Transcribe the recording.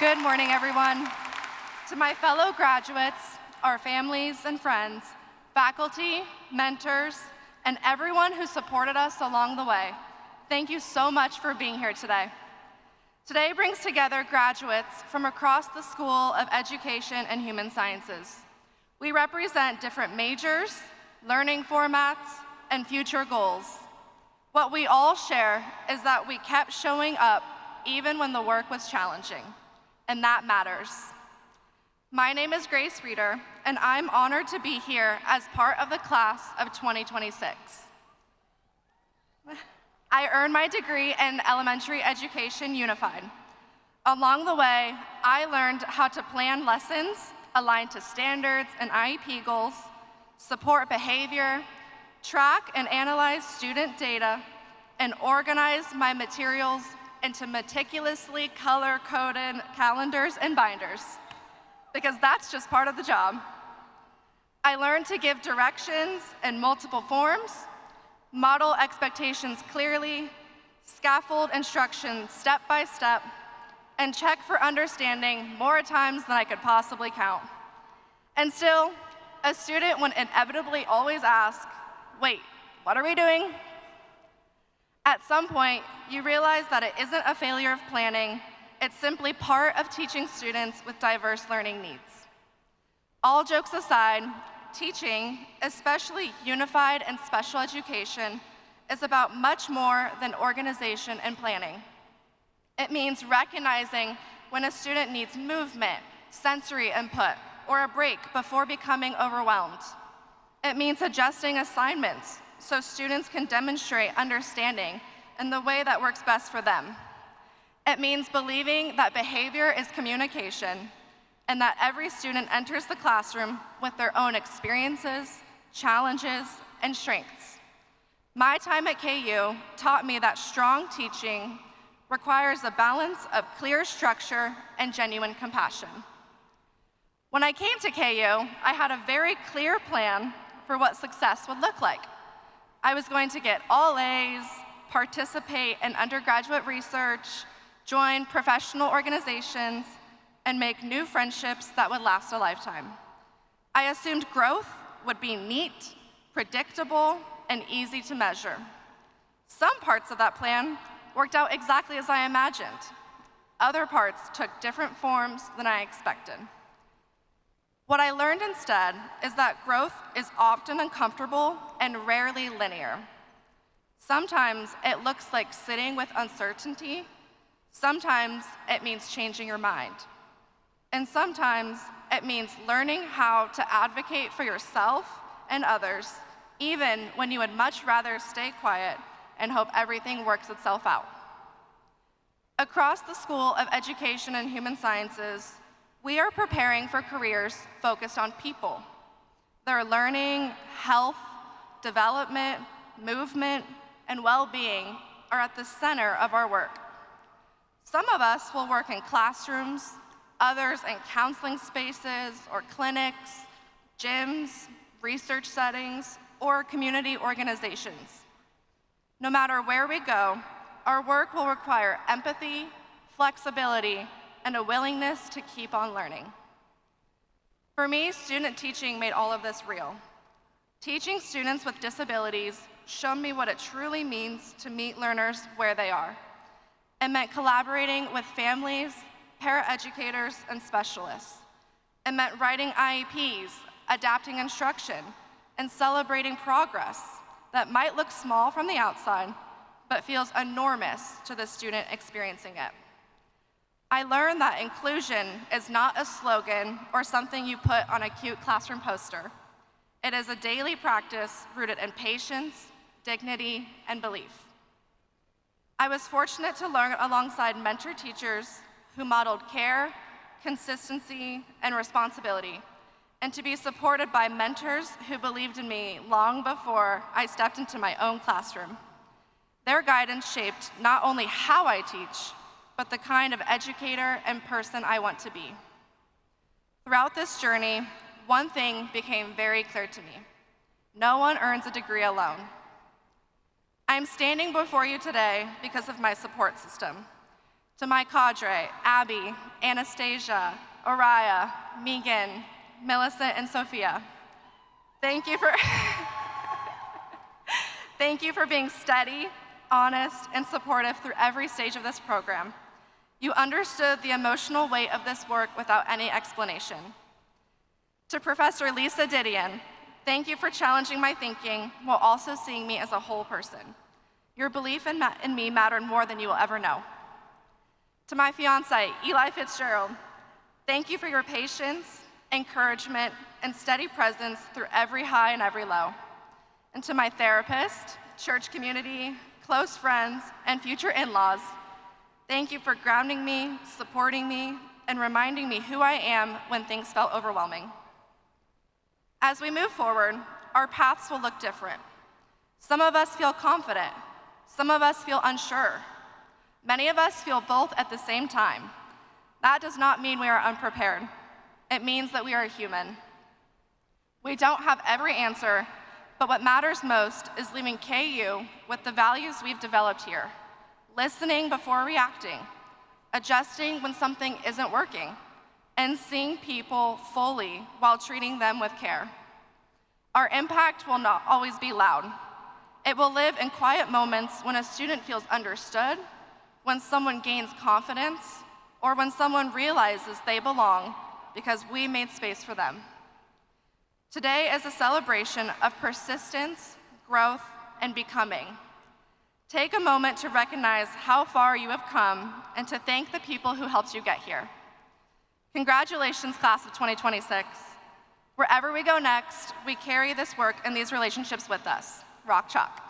Good morning, everyone. To my fellow graduates, our families and friends, faculty, mentors, and everyone who supported us along the way, thank you so much for being here today. Today brings together graduates from across the School of Education and Human Sciences. We represent different majors, learning formats, and future goals. What we all share is that we kept showing up even when the work was challenging, and that matters. My name is Grace Reeder, and I'm honored to be here as part of the class of 2026. I earned my degree in elementary education unified. Along the way, I learned how to plan lessons aligned to standards and IEP goals, support behavior, track and analyze student data, and organize my materials into meticulously color-coded calendars and binders, because that's just part of the job. I learned to give directions in multiple forms, model expectations clearly, scaffold instructions step by step, and check for understanding more times than I could possibly count. And still, a student would inevitably always ask, wait, what are we doing? At some point, you realize that it isn't a failure of planning, it's simply part of teaching students with diverse learning needs. All jokes aside, teaching, especially unified and special education, is about much more than organization and planning. It means recognizing when a student needs movement, sensory input, or a break before becoming overwhelmed. It means adjusting assignments so students can demonstrate understanding in the way that works best for them. It means believing that behavior is communication and that every student enters the classroom with their own experiences, challenges, and strengths. My time at KU taught me that strong teaching requires a balance of clear structure and genuine compassion. When I came to KU, I had a very clear plan for what success would look like. I was going to get all A's, participate in undergraduate research, join professional organizations, and make new friendships that would last a lifetime. I assumed growth would be neat, predictable, and easy to measure. Some parts of that plan worked out exactly as I imagined. Other parts took different forms than I expected. What I learned instead is that growth is often uncomfortable and rarely linear. Sometimes it looks like sitting with uncertainty. Sometimes it means changing your mind. And sometimes it means learning how to advocate for yourself and others, even when you would much rather stay quiet and hope everything works itself out. Across the School of Education and Human Sciences, we are preparing for careers focused on people. Their learning, health, development, movement, and well-being are at the center of our work. Some of us will work in classrooms, others in counseling spaces or clinics, gyms, research settings, or community organizations. No matter where we go, our work will require empathy, flexibility, and a willingness to keep on learning. For me, student teaching made all of this real. Teaching students with disabilities showed me what it truly means to meet learners where they are. It meant collaborating with families, paraeducators, and specialists. It meant writing IEPs, adapting instruction, and celebrating progress that might look small from the outside, but feels enormous to the student experiencing it. I learned that inclusion is not a slogan or something you put on a cute classroom poster. It is a daily practice rooted in patience, dignity, and belief. I was fortunate to learn alongside mentor teachers who modeled care, consistency, and responsibility, and to be supported by mentors who believed in me long before I stepped into my own classroom. Their guidance shaped not only how I teach, but the kind of educator and person I want to be. Throughout this journey, one thing became very clear to me. No one earns a degree alone. I'm standing before you today because of my support system. To my cadre, Abby, Anastasia, Oriah, Megan, Millicent, and Sophia, thank you for thank you for being steady, honest, and supportive through every stage of this program. You understood the emotional weight of this work without any explanation. To Professor Lisa Didion, thank you for challenging my thinking while also seeing me as a whole person. Your belief in me mattered more than you will ever know. To my fiance, Eli Fitzgerald, thank you for your patience, encouragement, and steady presence through every high and every low. And to my therapist, church community, close friends, and future in-laws, thank you for grounding me, supporting me, and reminding me who I am when things felt overwhelming. As we move forward, our paths will look different. Some of us feel confident. Some of us feel unsure. Many of us feel both at the same time. That does not mean we are unprepared. It means that we are human. We don't have every answer, but what matters most is leaving KU with the values we've developed here: listening before reacting, adjusting when something isn't working, and seeing people fully while treating them with care. Our impact will not always be loud. It will live in quiet moments when a student feels understood, when someone gains confidence, or when someone realizes they belong because we made space for them. Today is a celebration of persistence, growth, and becoming. Take a moment to recognize how far you have come and to thank the people who helped you get here. Congratulations, class of 2026. Wherever we go next, we carry this work and these relationships with us. Rock Chalk.